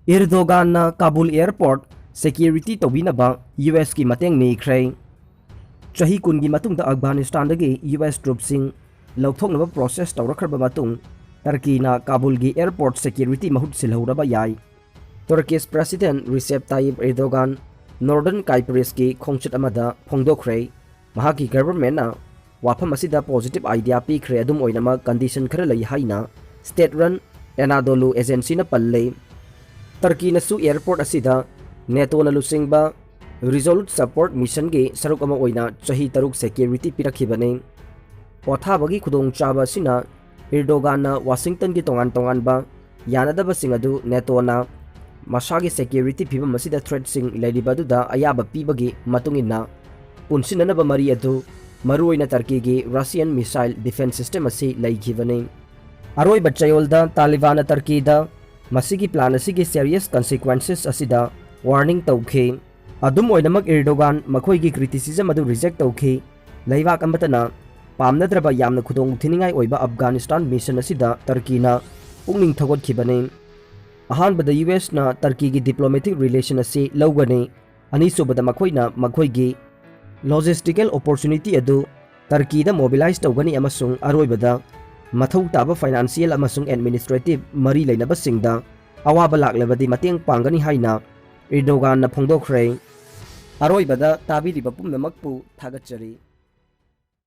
Erdogan Kabul airport security तौबीनबा US की मतेंग निख्रे चाही कुनगी मतुंग अफगानिस्तान US ट्रूपसिंग लौथोंगनबा प्रोसेस तौरखरबा मतुंग टर्कीना काबुल की एयरपोर्ट सिक्योरिटी महूत सिलहौरबा याई। Turkish president Recep Tayyip Erdogan Northern Cyprus की खोंचत अमदा फोंदोखरे महाकी गवर्नमेंटना वाफम असिदा पॉजिटिव आइडिया पीखरे अदुम ओइनमा कंडीशन खरा लई हाइना स्टेट रन एनाडोलू एजेंसी न पल्ले। टर्की नसु एयरपोर्ट असिदा नेटोना लुसिंगबा रिजोल्यूट सपोर्ट मिशन के सरुक अमा ओइना चाही तरुक सिक्योरिटी पिरखिबने। पोथाबगी खुदोंग चाबा असिना एर्दोगान वाशिंगटन की तोंगान तोंगानबा यानदबसिंग अदु नेटोना मसागी सिक्योरिटी फिबम असिदा थ्रेटसिंग लेरिबदुदा अयाबा पीबगी मतुंगिना पुनसिननबा मरी अदु मरुओइना टर्की की रशियन मिसाइल डिफेंस सिस्टम असि लैखिबने। अरोइबा चयोलदा तालिबान टर्कीदा मसीगी प्लान असिगी सीरियस कॉन्सिक्वेंसेस असिदा वार्निंग तौखे। अदुम ओइनमक एर्दोगान मखोइगी क्रिटिसिज्म अदु रिजेक्ट तौखे। लैबाक अमतना पामनद्रबा यामना खुदोंग थिनिंगाई ओइबा अफगानिस्तान मिशन असिदा टर्कीना पुंगनिंग थगोतखिबने। अहानबदा US ना टर्की की डिप्लोमेटिक रिलेशन असि लौगने। अनिसुबदा मखोइना मखोइगी लॉजिस्टिकल अपॉर्चुनिटी अदु टर्कीदा मोबिलाइज तौगनी अमसुंग अरोइबदा मथौ ताबा फाइनेंशियल अमसुंग एडमिनिस्ट्रेटिव मरी लेनबसिंगदा अवाबा लाक्लबदी मतेंग पांगनी हाइना एर्दोगान फोंदोखरे। अरोइबदा ताबिरिबा पुमनमकपु थागतचरी।